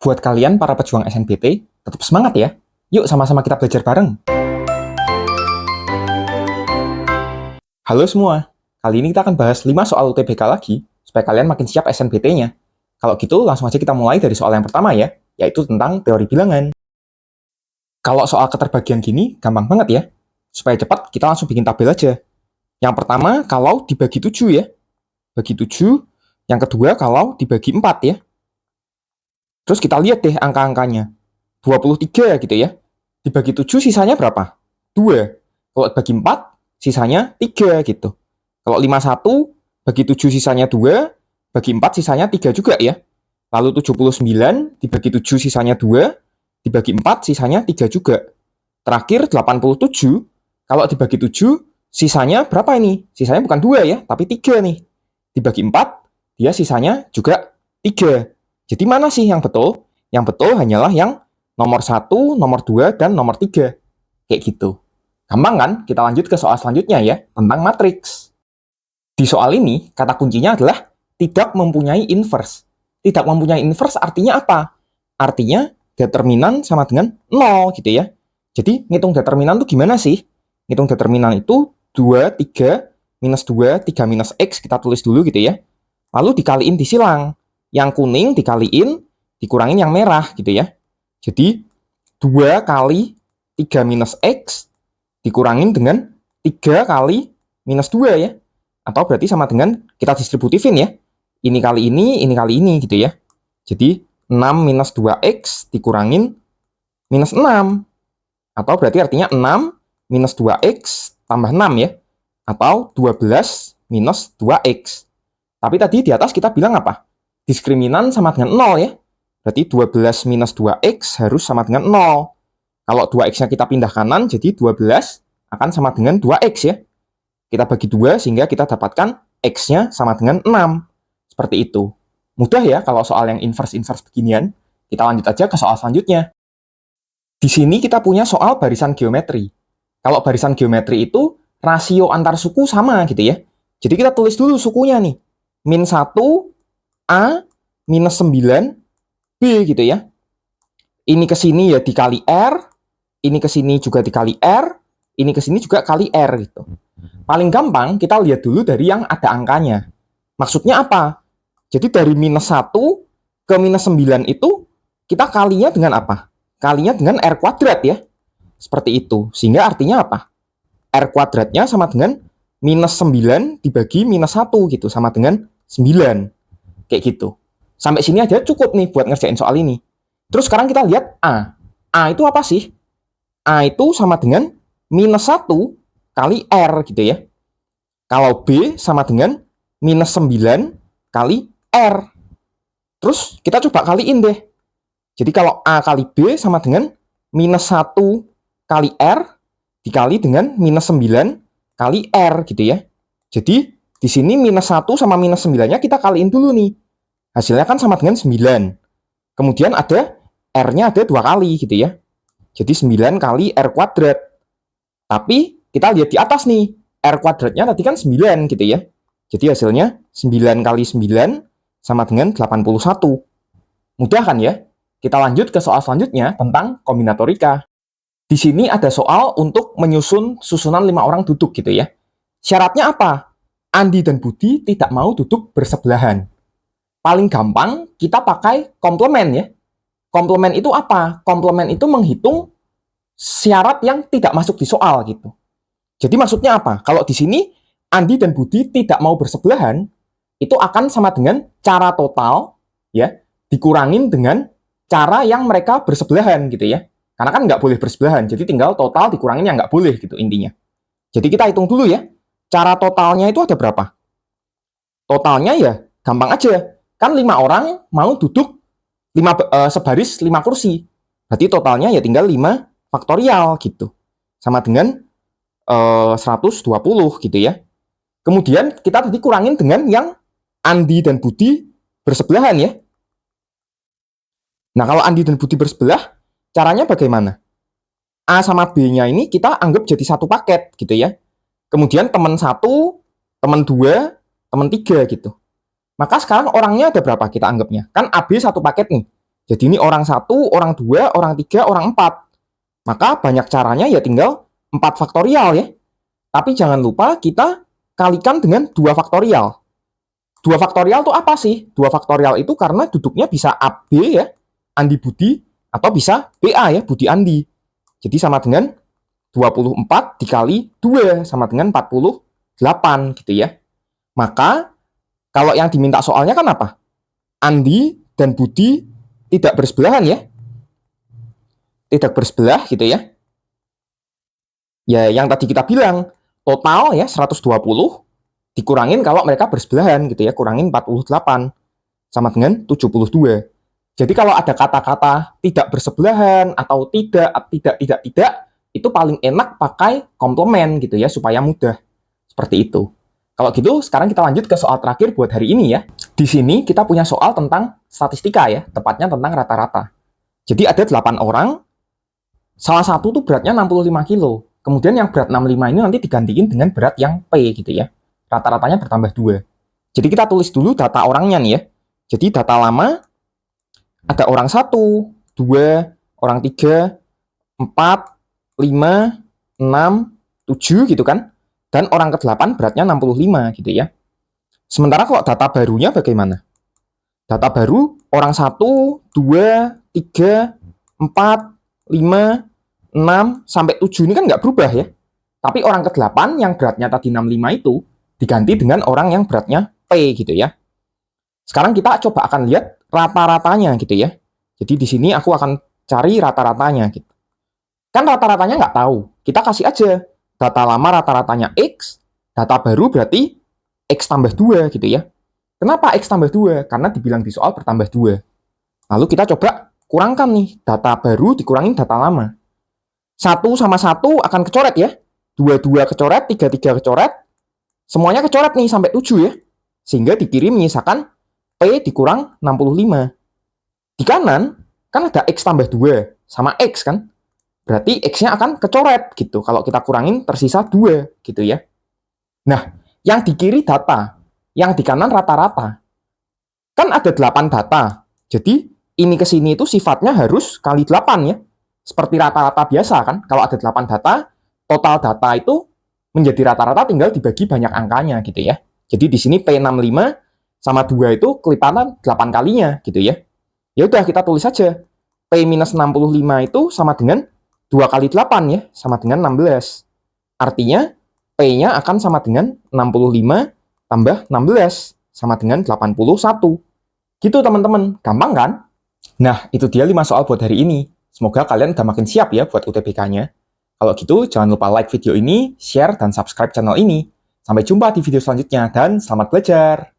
Buat kalian para pejuang SNBT, tetap semangat ya. Yuk sama-sama kita belajar bareng. Halo semua, kali ini kita akan bahas 5 soal UTBK lagi, supaya kalian makin siap SNBT-nya. Kalau gitu, langsung aja kita mulai dari soal yang pertama ya, yaitu tentang teori bilangan. Kalau soal keterbagian gini, gampang banget ya. Supaya cepat, kita langsung bikin tabel aja. Yang pertama, kalau dibagi 7 ya. Bagi 7. Yang kedua, kalau dibagi 4 ya. Terus kita lihat deh angka-angkanya. 23 gitu ya. Dibagi 7 sisanya berapa? 2. Kalau bagi 4 sisanya 3 gitu. Kalau 51 bagi 7 sisanya 2, bagi 4 sisanya 3 juga ya. Lalu 79 dibagi 7 sisanya 2, dibagi 4 sisanya 3 juga. Terakhir 87, kalau dibagi 7 sisanya berapa ini? Sisanya bukan 2 ya, tapi 3 nih. Dibagi 4 dia sisanya juga 3. Jadi mana sih yang betul? Yang betul hanyalah yang nomor 1, nomor 2, dan nomor 3. Kayak gitu. Gampang kan? Kita lanjut ke soal selanjutnya ya, tentang matriks. Di soal ini, kata kuncinya adalah tidak mempunyai inverse. Tidak mempunyai inverse artinya apa? Artinya determinan sama dengan 0 gitu ya. Jadi, ngitung determinan itu gimana sih? Ngitung determinan itu 2, 3, minus 2, 3 minus X, kita tulis dulu gitu ya. Lalu dikaliin disilang. Yang kuning dikaliin, dikurangin yang merah gitu ya. Jadi, 2 kali 3 minus X dikurangin dengan 3 kali minus 2 ya. Atau berarti sama dengan kita distributifin ya. Ini kali ini kali ini gitu ya. Jadi, 6 minus 2X dikurangin minus 6. Atau berarti artinya 6 minus 2X tambah 6 ya. Atau 12 minus 2X. Tapi tadi di atas kita bilang apa? Diskriminan sama dengan 0 ya. Berarti 12 minus 2X harus sama dengan 0. Kalau 2X-nya kita pindah kanan, jadi 12 akan sama dengan 2X ya. Kita bagi 2 sehingga kita dapatkan X-nya sama dengan 6. Seperti itu. Mudah ya kalau soal yang inverse-inverse beginian. Kita lanjut aja ke soal selanjutnya. Di sini kita punya soal barisan geometri. Kalau barisan geometri itu rasio antar suku sama gitu ya. Jadi kita tulis dulu sukunya nih. Min 1, A, minus 9, B gitu ya. Ini ke sini ya dikali R, ini ke sini juga dikali R, ini ke sini juga kali R gitu. Paling gampang kita lihat dulu dari yang ada angkanya. Maksudnya apa? Jadi dari minus 1 ke minus 9 itu kita kalinya dengan apa? Kalinya dengan R kuadrat ya. Seperti itu. Sehingga artinya apa? R kuadratnya sama dengan minus 9 dibagi minus 1 gitu. Sama dengan 9. Kayak gitu. Sampai sini aja cukup nih buat ngerjain soal ini. Terus sekarang kita lihat A. A itu apa sih? A itu sama dengan minus 1 kali R gitu ya. Kalau B sama dengan minus 9 kali R. Terus kita coba kaliin deh. Jadi kalau A kali B sama dengan minus 1 kali R dikali dengan minus 9 kali R gitu ya. Jadi di sini minus 1 sama minus 9-nya kita kaliin dulu nih. Hasilnya kan sama dengan 9. Kemudian ada R-nya ada 2 kali gitu ya. Jadi 9 kali R kuadrat. Tapi kita lihat di atas nih. R kuadratnya tadi kan 9 gitu ya. Jadi hasilnya 9 kali 9 sama dengan 81. Mudah kan ya? Kita lanjut ke soal selanjutnya tentang kombinatorika. Di sini ada soal untuk menyusun susunan 5 orang duduk gitu ya. Syaratnya apa? Andi dan Budi tidak mau duduk bersebelahan. Paling gampang kita pakai komplement ya. Komplement itu apa? Komplement itu menghitung syarat yang tidak masuk di soal gitu. Jadi maksudnya apa? Kalau di sini Andi dan Budi tidak mau bersebelahan, itu akan sama dengan cara total ya dikurangin dengan cara yang mereka bersebelahan gitu ya. Karena kan nggak boleh bersebelahan, jadi tinggal total dikurangin yang nggak boleh gitu intinya. Jadi kita hitung dulu ya. Cara totalnya itu ada berapa? Totalnya ya gampang aja. Kan 5 orang mau duduk sebaris 5 kursi. Berarti totalnya ya tinggal 5 faktorial gitu. Sama dengan 120 gitu ya. Kemudian kita tadi kurangin dengan yang Andi dan Budi bersebelahan ya. Nah kalau Andi dan Budi bersebelah, caranya bagaimana? A sama B-nya ini kita anggap jadi satu paket gitu ya. Kemudian teman 1, teman 2, teman 3 gitu. Maka sekarang orangnya ada berapa kita anggapnya? Kan AB satu paket nih. Jadi ini orang 1, orang 2, orang 3, orang 4. Maka banyak caranya ya tinggal 4 faktorial ya. Tapi jangan lupa kita kalikan dengan 2 faktorial. 2 faktorial itu apa sih? 2 faktorial itu karena duduknya bisa AB ya, Andi Budi, atau bisa BA ya, Budi Andi. Jadi sama dengan 24 dikali 2 sama dengan 48 gitu ya. Maka kalau yang diminta soalnya kan apa? Andi dan Budi tidak bersebelahan ya. Tidak bersebelah gitu ya. Ya yang tadi kita bilang, total ya 120 dikurangin kalau mereka bersebelahan gitu ya, kurangin 48 sama dengan 72. Jadi kalau ada kata-kata tidak bersebelahan atau tidak, itu paling enak pakai komplement gitu ya, supaya mudah. Seperti itu. Kalau gitu, sekarang kita lanjut ke soal terakhir buat hari ini ya. Di sini kita punya soal tentang statistika ya, tepatnya tentang rata-rata. Jadi ada 8 orang, salah satu tuh beratnya 65 kilo. Kemudian yang berat 65 ini nanti digantiin dengan berat yang P gitu ya. Rata-ratanya bertambah 2. Jadi kita tulis dulu data orangnya nih ya. Jadi data lama, ada orang 1, 2, orang 3, 4, 5, 6, 7 gitu kan. Dan orang ke-8 beratnya 65 gitu ya. Sementara kalau data barunya bagaimana? Data baru orang 1, 2, 3, 4, 5, 6, sampai 7 ini kan nggak berubah ya. Tapi orang ke-8 yang beratnya tadi 65 itu diganti dengan orang yang beratnya P gitu ya. Sekarang kita coba akan lihat rata-ratanya gitu ya. Jadi di sini aku akan cari rata-ratanya gitu. Kan rata-ratanya nggak tahu. Kita kasih aja data lama rata-ratanya X, data baru berarti X tambah 2 gitu ya. Kenapa X tambah 2? Karena dibilang di soal bertambah 2. Lalu kita coba kurangkan nih, data baru dikurangin data lama. 1 sama 1 akan kecoret ya. 2 kecoret, 3 kecoret. Semuanya kecoret nih sampai 7 ya. Sehingga di kiri menyisakan P dikurang 65. Di kanan, kan ada X tambah 2 sama X kan. Berarti X-nya akan kecoret gitu. Kalau kita kurangin tersisa 2 gitu ya. Nah, yang di kiri data, yang di kanan rata-rata. Kan ada 8 data. Jadi ini ke sini itu sifatnya harus kali 8 ya. Seperti rata-rata biasa kan. Kalau ada 8 data, total data itu menjadi rata-rata tinggal dibagi banyak angkanya gitu ya. Jadi di sini P65 sama 2 itu kelipatan 8 kalinya gitu ya. Ya udah kita tulis saja. P-65 itu sama dengan 2 kali 8 ya, sama dengan 16. Artinya P-nya akan sama dengan 65 tambah 16, sama dengan 81. Gitu teman-teman, gampang kan? Nah, itu dia 5 soal buat hari ini. Semoga kalian udah makin siap ya buat UTBK-nya. Kalau gitu, jangan lupa like video ini, share, dan subscribe channel ini. Sampai jumpa di video selanjutnya, dan selamat belajar!